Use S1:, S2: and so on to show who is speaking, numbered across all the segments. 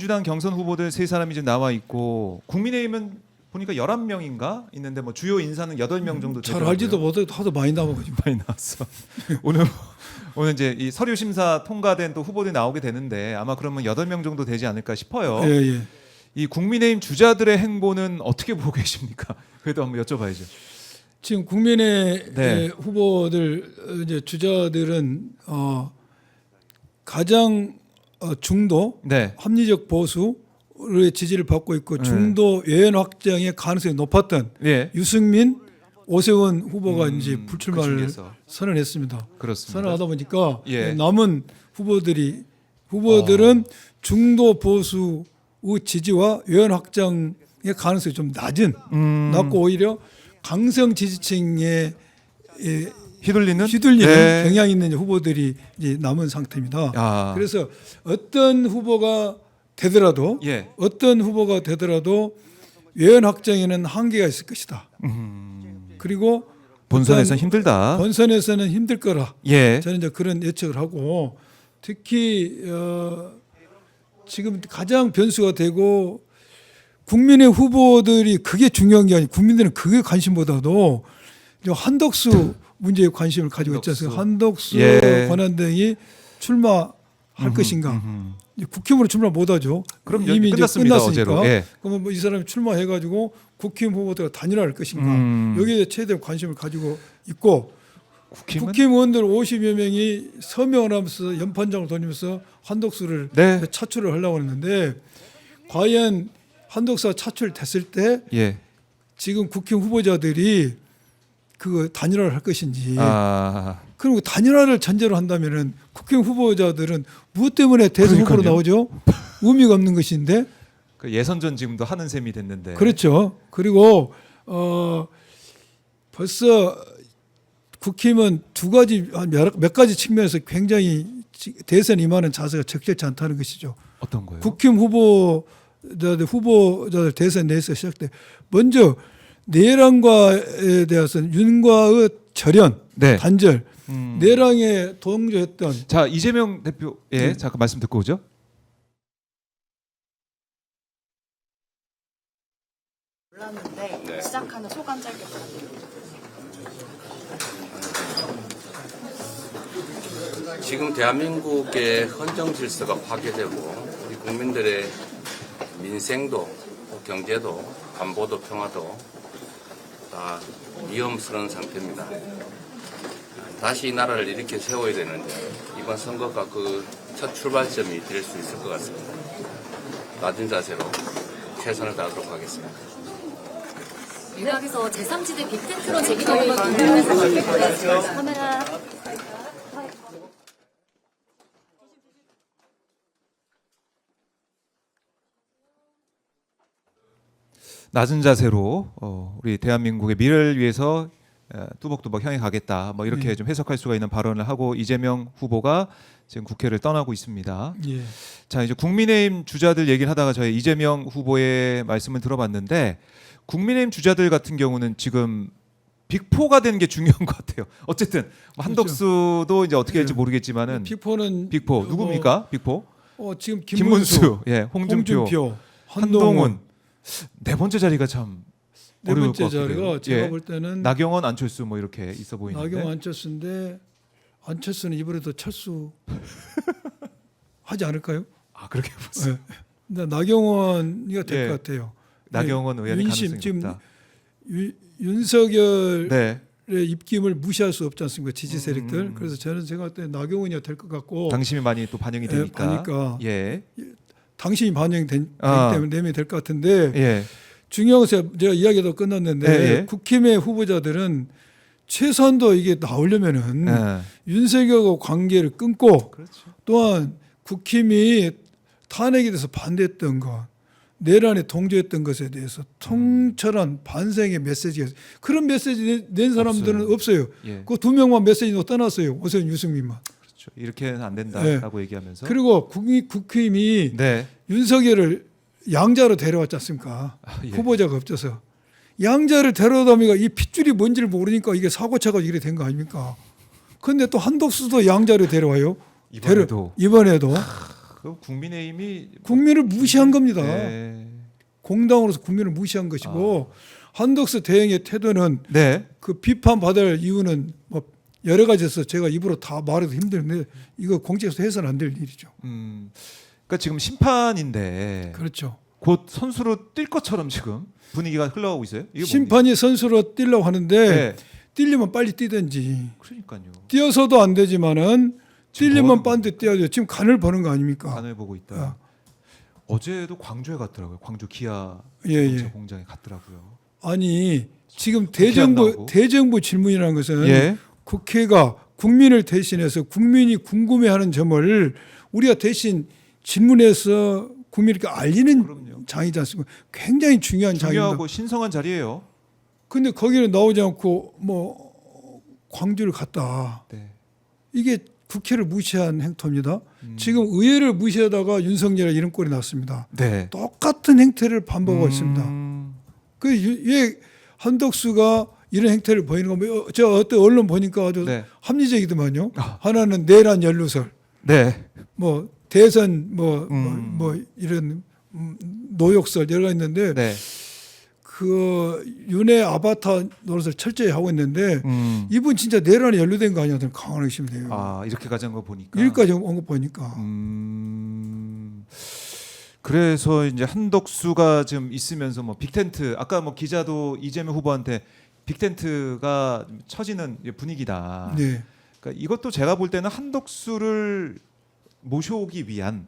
S1: 민주당 경선 후보들 세 사람이 지금 나와 있고 국민의힘은 보니까 11명인가 있는데 뭐 주요 인사는 8명 정도
S2: 잘
S1: 되더라고요.
S2: 알지도 못하고 하도 많이 나와가지고.
S1: 많이 나왔어. 오늘 이제 이 서류 심사 통과된 또 후보들이 나오게 되는데 아마 그러면 8명 정도 되지 않을까 싶어요.
S2: 예.
S1: 이 국민의힘 주자들의 행보는 어떻게 보고 계십니까? 그래도 한번 여쭤봐야죠.
S2: 지금 국민의
S1: 네.
S2: 후보들 이제 주자들은 가장 중도
S1: 네.
S2: 합리적 보수의 지지를 받고 있고 중도 외연 확장의 가능성이 높았던
S1: 예.
S2: 유승민, 오세훈 후보가 이제
S1: 그
S2: 불출마를
S1: 중에서.
S2: 선언했습니다.
S1: 그렇습니다.
S2: 선언하다 보니까
S1: 예.
S2: 남은 후보들은 중도 보수의 지지와 외연 확장의 가능성이 좀 낮고 오히려 강성 지지층에
S1: 휘둘리는
S2: 휘둘리는 경향이 있는 후보들이 이제 남은 상태입니다.
S1: 아.
S2: 그래서 어떤 후보가 되더라도 외연 확장에는 한계가 있을 것이다. 그리고
S1: 본선에서
S2: 일단
S1: 힘들다.
S2: 본선에서는 힘들 거라.
S1: 예.
S2: 저는 이제 그런 예측을 하고 특히 지금 가장 변수가 되고 국민의 후보들이 그게 중요한 게 아니고 국민들은 그게 관심보다도 한덕수 문제에 관심을 가지고 있지 않습니까? 한덕수 권한대행이 출마할 것인가? 국힘으로 출마 못하죠.
S1: 그럼
S2: 이미
S1: 끝났습니다.
S2: 이제 끝났으니까.
S1: 어제로. 예.
S2: 그러면 뭐 이 사람이 출마해가지고 국힘 후보들과 단일화할 것인가? 여기에 최대한 관심을 가지고 있고 국힘 의원들 50여 명이 서명을 하면서 연판장을 돌리면서 한덕수를 차출을 하려고 했는데 과연 한덕수가 차출됐을 때 지금 국힘 후보자들이 그 단일화를 할 것인지 그리고 단일화를 전제로 한다면은 국힘 후보자들은 무엇 때문에 대선 후보로 나오죠? 의미가 없는 것인데
S1: 그 예선전 지금도 하는 셈이 됐는데
S2: 그렇죠. 그리고 벌써 국힘은 두 가지 몇 가지 측면에서 굉장히 대선 임하는 자세가 적절치 않다는 것이죠.
S1: 어떤 거예요?
S2: 국힘 후보자들 대선 내에서 시작돼 먼저 내란과에 대해서는 윤과의 절연, 단절, 내란에 동조했던
S1: 자 이재명 대표 잠깐 말씀 듣고 오죠.
S3: 몰랐는데 시작하는 소감 짧게 부탁드립니다.
S4: 지금 대한민국의 헌정 질서가 파괴되고 우리 국민들의 민생도 경제도 안보도 평화도 다 위험스러운 상태입니다. 다시 이 나라를 이렇게 세워야 되는데 이번 선거가 그 첫 출발점이 될 수 있을 것 같습니다. 낮은 자세로 최선을 다하도록 하겠습니다.
S5: 민주당에서 제3지대 빅텐트로 제기되는 것을 카메라
S1: 낮은 자세로 우리 대한민국의 미래를 위해서 뚜벅뚜벅 향해 가겠다. 뭐 이렇게 좀 해석할 수가 있는 발언을 하고 이재명 후보가 지금 국회를 떠나고 있습니다. 자 이제 국민의힘 주자들 얘기를 하다가 저희 이재명 후보의 말씀을 들어봤는데 국민의힘 주자들 같은 경우는 지금 빅4가 되는 게 중요한 것 같아요. 어쨌든 한덕수도 이제 어떻게 될지 모르겠지만은
S2: 빅4는
S1: 누굽니까? 빅4?
S2: 지금
S1: 김문수, 홍준표, 한동훈. 네 번째 자리가 참
S2: 네
S1: 어려울
S2: 번째
S1: 것 같아요.
S2: 자리가 제가 볼 때는
S1: 나경원, 안철수 뭐 이렇게 있어 보이는데.
S2: 나경원, 안철수인데 안철수는 이번에도 철수 하지 않을까요?
S1: 아 그렇게 보세요.
S2: 근데 나경원이가 될 것 같아요.
S1: 나경원 의원이 가능성이
S2: 지금
S1: 높다.
S2: 윤석열의 입김을 무시할 수 없지 않습니까? 지지 세력들. 그래서 저는 생각할 때 나경원이가 될 것 같고
S1: 당심이 많이 또 반영이 되니까.
S2: 당신이 반영되기 때문에 내면이 될 것 같은데 중요한 것은 제가 이야기도 끝났는데 국힘의 후보자들은 최소한도 이게 나오려면은 윤석열과 관계를 끊고 또한 국힘이 탄핵에 대해서 반대했던 것 내란에 동조했던 것에 대해서 통철한 반성의 메시지가 그런 메시지 낸 사람들은 없어요. 그 두 명만 메시지 떠났어요. 오세훈, 유승민만.
S1: 그렇죠. 이렇게는 안 된다라고 얘기하면서.
S2: 그리고 국힘이 윤석열을 양자로 데려왔지 않습니까? 후보자가 없어서. 양자를 데려다 보니까 이 핏줄이 뭔지를 모르니까 이게 사고차가 이렇게 된 거 아닙니까? 그런데 또 한덕수도 양자로 데려와요.
S1: 이번에도.
S2: 이번에도.
S1: 그 국민의힘이
S2: 국민을 무시한 겁니다.
S1: 네.
S2: 공당으로서 국민을 무시한 것이고 한덕수 대행의 태도는
S1: 네.
S2: 그 비판받을 이유는 뭐 여러 가지 있어서 제가 입으로 다 말해도 힘든데 이거 공직에서 해서는 안 될 일이죠.
S1: 그러니까 지금 심판인데
S2: 그렇죠.
S1: 곧 선수로 뛸 것처럼 지금 분위기가 흘러가고 있어요. 이게
S2: 심판이 선수로 뛰려고 하는데
S1: 뭡니까? 네.
S2: 뛰려면 빨리 뛰든지
S1: 그러니까요.
S2: 뛰어서도 안 되지만은
S1: 지금
S2: 뛰려면
S1: 뭐
S2: 빨리 뛰어야죠. 지금 간을 보는 거 아닙니까?
S1: 간을 보고 있다. 어제도 광주에 갔더라고요. 광주 기아
S2: 예.
S1: 공장에 갔더라고요.
S2: 아니 지금
S1: 안 나오고.
S2: 대정부 질문이라는 것은
S1: 예.
S2: 국회가 국민을 대신해서 국민이 궁금해하는 점을 우리가 대신 질문해서 국민에게 알리는
S1: 그럼요.
S2: 장이지 않습니까? 굉장히 중요한 장입니다.
S1: 중요하고 신성한 자리예요.
S2: 근데 거기는 나오지 않고 뭐 광주를 갔다.
S1: 네.
S2: 이게 국회를 무시한 행태입니다. 지금 의회를 무시하다가 윤석열의 이런 꼴이 났습니다.
S1: 네.
S2: 똑같은 행태를 반복하고 있습니다. 왜 한덕수가 이런 행태를 보이는 겁니까? 저 어떤 언론 보니까 아주
S1: 네.
S2: 합리적이더만요. 하나는 내란 연루설,
S1: 네.
S2: 뭐 대선 뭐 이런 노욕설 여러 가지 있는데
S1: 네.
S2: 그 윤의 아바타 노릇을 철저히 하고 있는데
S1: 음.
S2: 이분 진짜 내란에 연루된 거 아니야? 저는 강한 의심이 돼요.
S1: 아 이렇게 가진 거 보니까.
S2: 여기까지 온 거 보니까.
S1: 그래서 이제 한덕수가 지금 있으면서 뭐 빅텐트 아까 뭐 기자도 이재명 후보한테 빅텐트가 처지는 분위기다.
S2: 네.
S1: 그러니까 이것도 제가 볼 때는 한덕수를 모셔오기 위한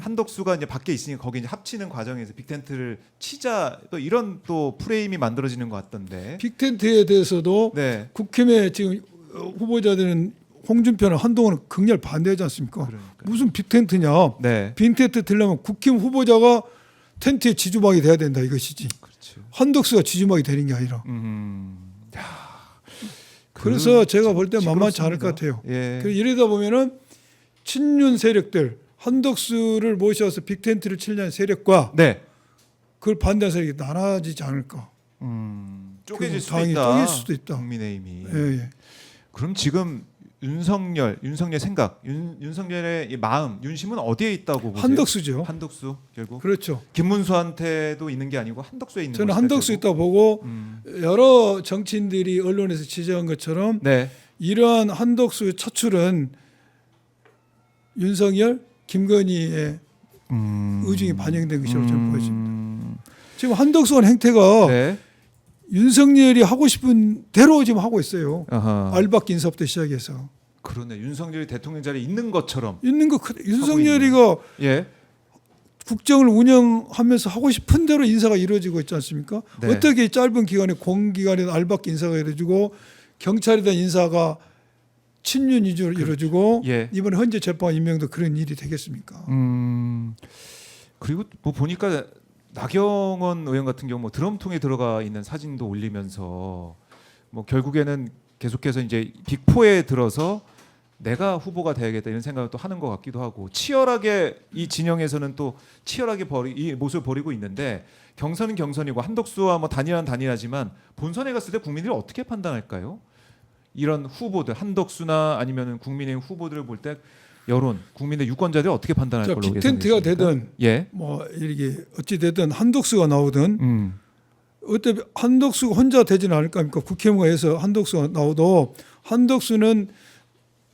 S1: 한덕수가 이제 밖에 있으니까 거기 이제 합치는 과정에서 빅텐트를 치자 또 이런 또 프레임이 만들어지는 것 같던데.
S2: 빅텐트에 대해서도
S1: 네.
S2: 국힘의 지금 후보자들은 홍준표는 한동훈은 극렬 반대하지 않습니까?
S1: 그러니까요.
S2: 무슨 빅텐트냐?
S1: 네.
S2: 빅텐트 들려면 국힘 후보자가 텐트에 지주막이 돼야 된다 이것이지.
S1: 그렇죠.
S2: 한덕수가 지주막이 되는 게 아니라.
S1: 야.
S2: 그래서 제가 볼 때 만만치
S1: 시끄럽습니다.
S2: 않을 것 같아요.
S1: 예.
S2: 그래서 이러다 보면은 친윤 세력들 한덕수를 모셔서 빅텐트를 치려는 세력과
S1: 네.
S2: 그걸 반대하는 세력이 나눠지지 않을까.
S1: 쪼개질 수도
S2: 당연히
S1: 있다.
S2: 쪼갤 수도 있다.
S1: 국민의힘이.
S2: 예.
S1: 그럼 지금 윤석열 생각, 윤석열의 이 마음, 윤심은 어디에 있다고 보세요?
S2: 한덕수죠.
S1: 한덕수 결국.
S2: 그렇죠.
S1: 김문수한테도 있는 게 아니고 한덕수에 있는
S2: 저는
S1: 것이다,
S2: 한덕수
S1: 결국?
S2: 있다고 보고 여러 정치인들이 언론에서 지적한 것처럼
S1: 네.
S2: 이러한 한덕수의 차출은 윤석열, 김건희의 의중이 반영된 것이라고 저는 보여집니다. 지금 한덕수의 행태가
S1: 네.
S2: 윤석열이 하고 싶은 대로 지금 하고 있어요.
S1: 아하.
S2: 알박기 인사부터 시작해서
S1: 그러네. 윤석열이 대통령 자리에 있는 것처럼.
S2: 있는 거 윤석열이가
S1: 예.
S2: 국정을 운영하면서 하고 싶은 대로 인사가 이루어지고 있지 않습니까?
S1: 네.
S2: 어떻게 짧은 기간에 공기관에 알박기 인사가 이루어지고 경찰이던 인사가 친윤 위주로 이루어지고
S1: 예.
S2: 이번 현재 재판 임명도 그런 일이 되겠습니까?
S1: 그리고 뭐 보니까 나경원 의원 같은 경우 뭐 드럼통에 들어가 있는 사진도 올리면서 뭐 결국에는 계속해서 이제 빅4에 들어서 내가 후보가 돼야겠다 이런 생각을 또 하는 것 같기도 하고 치열하게 이 진영에서는 또 치열하게 이 모습을 벌이고 있는데 경선은 경선이고 한덕수와 뭐 단일화는 단일화지만 본선에 갔을 때 국민들이 어떻게 판단할까요? 이런 후보들 한덕수나 아니면은 국민의 후보들을 볼 때 여론, 국민의 유권자들이 어떻게 판단할
S2: 자,
S1: 걸로
S2: 빅텐트가
S1: 예상되십니까?
S2: 되든
S1: 예.
S2: 뭐 이렇게 어찌 되든 한덕수가 나오든 어때 한덕수가 혼자 되지는 않을 거 아닙니까? 국회의원에서 한덕수가 나오도 한덕수는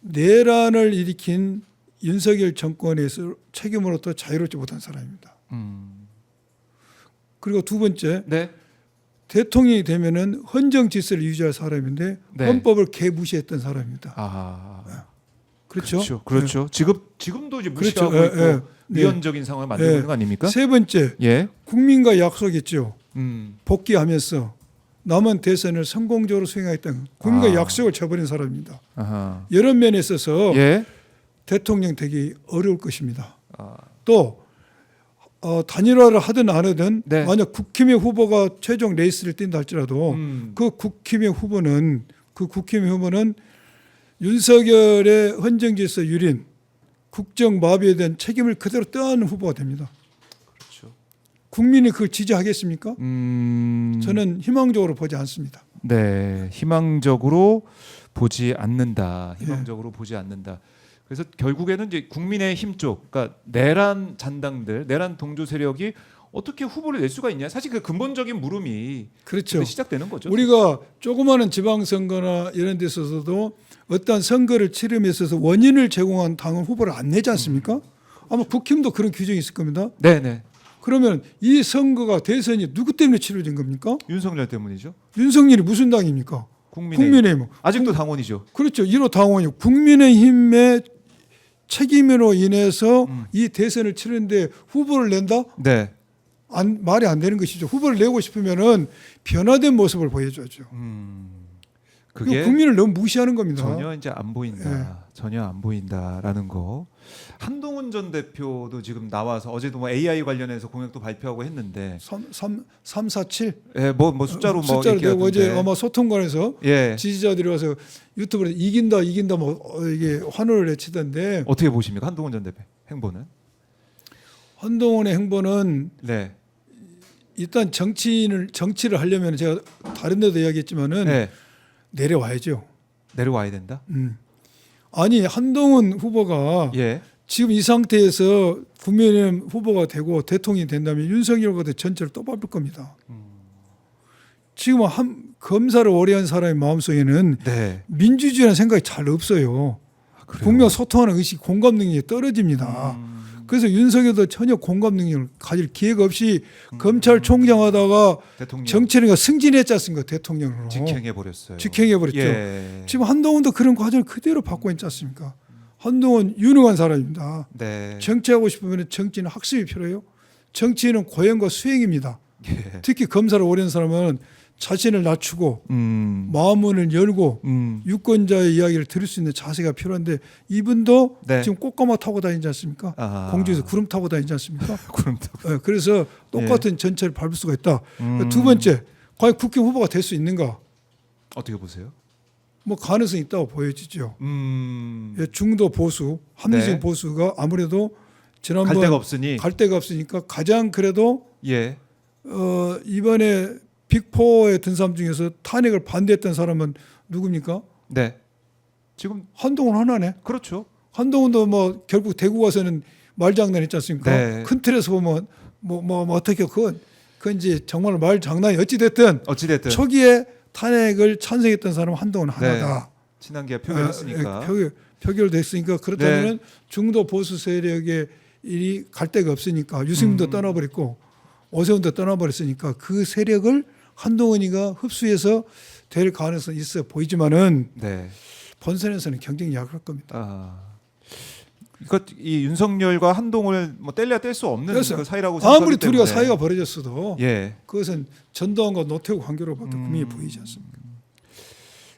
S2: 내란을 일으킨 윤석열 정권에서 책임으로부터 자유롭지 못한 사람입니다. 그리고 두 번째
S1: 네.
S2: 대통령이 되면은 헌정 질서를 유지할 사람인데
S1: 네.
S2: 헌법을 개무시했던 사람입니다.
S1: 아.
S2: 그렇죠?
S1: 그렇죠. 지금도 이제
S2: 그렇죠.
S1: 무시하고 있고
S2: 예.
S1: 위헌적인 상황을 만들고
S2: 예.
S1: 있는 거 아닙니까?
S2: 세 번째
S1: 예.
S2: 국민과 약속했죠.
S1: 음.
S2: 복귀하면서 남은 대선을 성공적으로 수행하겠다는 국민과
S1: 아.
S2: 약속을 쳐버린 사람입니다.
S1: 아하.
S2: 여러 면에 있어서
S1: 예.
S2: 대통령 되기 어려울 것입니다.
S1: 아.
S2: 또 단일화를 하든 안 하든
S1: 네.
S2: 만약 국힘의 후보가 최종 레이스를 뛴다 할지라도
S1: 음.
S2: 그 국힘의 후보는 윤석열의 헌정질서 유린 국정 마비에 대한 책임을 그대로 떠안는 후보가 됩니다.
S1: 그렇죠.
S2: 국민이 그걸 지지하겠습니까?
S1: 음.
S2: 저는 희망적으로 보지 않습니다.
S1: 네. 희망적으로 보지 않는다.
S2: 예.
S1: 희망적으로 보지 않는다. 그래서 결국에는 이제 국민의힘 쪽, 그러니까 내란 잔당들, 내란 동조 세력이 어떻게 후보를 낼 수가 있냐? 사실 그 근본적인 물음이
S2: 그렇죠.
S1: 시작되는 거죠.
S2: 우리가 조그마한 지방선거나 이런 데 있어서도 어떤 선거를 치름에 있어서 원인을 제공한 당은 후보를 안 내지 않습니까? 아마 국힘도 그런 규정이 있을 겁니다.
S1: 네, 네.
S2: 그러면 이 선거가 대선이 누구 때문에 치러진 겁니까?
S1: 윤석열 때문이죠.
S2: 윤석열이 무슨 당입니까? 국민의힘.
S1: 아직도 당원이죠.
S2: 그렇죠. 1호 당원이 국민의힘의 책임으로 인해서 이 대선을 치르는데 후보를 낸다?
S1: 네.
S2: 말이 안 되는 것이죠. 후보를 내고 싶으면은 변화된 모습을 보여줘야죠.
S1: 그게
S2: 국민을 너무 무시하는 겁니다.
S1: 전혀 이제 안 보인다. 전혀 안 보인다라는 거. 한동훈 전 대표도 지금 나와서 어제도 뭐 AI 관련해서 공약도 발표하고 했는데
S2: 347
S1: 예, 뭐 숫자로 뭐
S2: 숫자로 내고 어제
S1: 얘기하던데.
S2: 아마 소통관에서
S1: 예.
S2: 지지자들이 와서 유튜브에 이긴다 뭐 이게 환호를 외치던데
S1: 어떻게 보십니까? 한동훈 전 대표 행보는?
S2: 한동훈의 행보는
S1: 네.
S2: 일단 정치를 하려면 제가 다른 데도 이야기했지만은
S1: 네.
S2: 내려와야죠.
S1: 내려와야 된다.
S2: 아니 한동훈 후보가
S1: 예.
S2: 지금 이 상태에서 국민의힘 후보가 되고 대통령이 된다면 윤석열과도 전체를 또 밟을 겁니다. 지금 검사를 오래 한 사람의 마음속에는
S1: 네.
S2: 민주주의라는 생각이 잘 없어요.
S1: 그래요?
S2: 국민과 소통하는 의식, 공감 능력이 떨어집니다. 그래서 윤석열도 전혀 공감 능력을 가질 기회가 없이 검찰총장 하다가
S1: 대통령
S2: 정치인가 승진했지 않습니까? 대통령으로.
S1: 직행해 버렸어요.
S2: 직행해버렸죠.
S1: 예.
S2: 지금 한동훈도 그런 과정을 그대로 받고 있지 않습니까? 한동훈 유능한 사람입니다.
S1: 네.
S2: 정치하고 싶으면 정치는 학습이 필요해요. 정치인은 고행과 수행입니다.
S1: 예.
S2: 특히 검사를 오래 한 사람은 자신을 낮추고 마음문을 열고 유권자의 이야기를 들을 수 있는 자세가 필요한데 이분도
S1: 네.
S2: 지금 꽃가마 타고 다니지 않습니까?
S1: 아.
S2: 공주에서 구름 타고 다니지 않습니까?
S1: 그럼 또
S2: 네, 그래서 똑같은 전체를 밟을 수가 있다. 두 번째, 과연 국회 후보가 될 수 있는가?
S1: 어떻게 보세요?
S2: 뭐 가능성이 있다고 보여지죠.
S1: 음.
S2: 예, 중도 보수, 합리적인
S1: 네.
S2: 보수가 아무래도 지난번
S1: 갈 데가 없으니
S2: 갈 데가 없으니까 가장 그래도
S1: 예.
S2: 이번에 빅4에 든 사람 중에서 탄핵을 반대했던 사람은 누굽니까?
S1: 네. 지금
S2: 한동훈 하나네.
S1: 그렇죠.
S2: 한동훈도 뭐 결국 대구 가서는 말장난했지 않습니까?
S1: 네.
S2: 큰 틀에서 보면 뭐 어떻게 그건 이제 정말 말장난이 어찌 됐든
S1: 어찌 됐든
S2: 초기에 탄핵을 찬성했던 사람은 한동훈 하나다.
S1: 친한계가 표결했으니까.
S2: 표결됐으니까 그렇다면 중도 보수 세력의 일이 갈 데가 없으니까 유승민도 떠나버렸고 오세훈도 떠나버렸으니까 그 세력을 한동훈이가 흡수해서 될 가능성이 있어 보이지만은
S1: 네.
S2: 본선에서는 경쟁이 약할 겁니다.
S1: 아. 이 윤석열과 한동훈을 뭐 뗄래야 뗄 수 없는
S2: 그래서
S1: 그 사이라고
S2: 아무리
S1: 생각하기
S2: 둘이가
S1: 때문에.
S2: 사이가 벌어졌어도
S1: 예.
S2: 그것은 전두환과 노태우 관계로밖에 분명히 보이지 않습니다.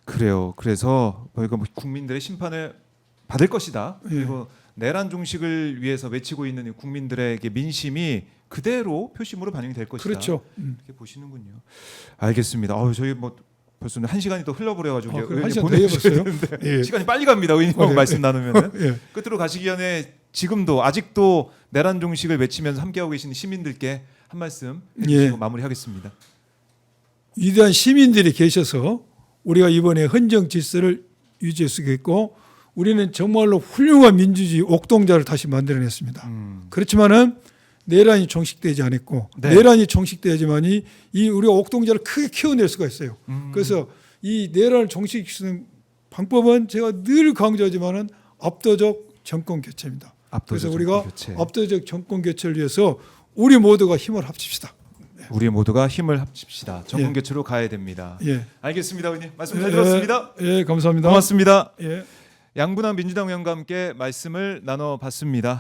S1: 그래요. 그래서 저희가 뭐 국민들의 심판을 받을 것이다.
S2: 예.
S1: 그리고 내란 종식을 위해서 외치고 있는 이 국민들에게 민심이 그대로 표심으로 반영이 될 것이다.
S2: 그렇죠.
S1: 이렇게 보시는군요. 알겠습니다. 저희 뭐 벌써 1시간이 또 흘러버려가지고 이제
S2: 그럼
S1: 의원님
S2: 1시간 더
S1: 보내주셔야
S2: 해봤어요?
S1: 되는데
S2: 예.
S1: 시간이 빨리 갑니다. 의원님 말씀 나누면은
S2: 예.
S1: 끝으로 가시기 전에 지금도 아직도 내란 종식을 외치면서 함께하고 계시는 시민들께 한 말씀 해주시고
S2: 예.
S1: 마무리하겠습니다.
S2: 위대한 시민들이 계셔서 우리가 이번에 헌정 질서를 유지할 수 있고 우리는 정말로 훌륭한 민주주의 옥동자를 다시 만들어냈습니다. 그렇지만은 내란이 종식되지 않았고
S1: 네.
S2: 내란이 종식돼야지만이 이 우리가 옥동자를 크게 키워낼 수가 있어요. 그래서 이 내란을 종식시키는 방법은 제가 늘 강조하지만은 압도적 정권 교체입니다. 그래서 우리가
S1: 교체.
S2: 압도적 정권 교체를 위해서 우리 모두가 힘을 합칩시다.
S1: 우리 모두가 힘을 합칩시다. 정권
S2: 예.
S1: 교체로 가야 됩니다.
S2: 예.
S1: 알겠습니다, 의원님. 말씀 잘 들었습니다.
S2: 예, 감사합니다.
S1: 고맙습니다.
S2: 예.
S1: 양분한 민주당 의원과 함께 말씀을 나눠봤습니다.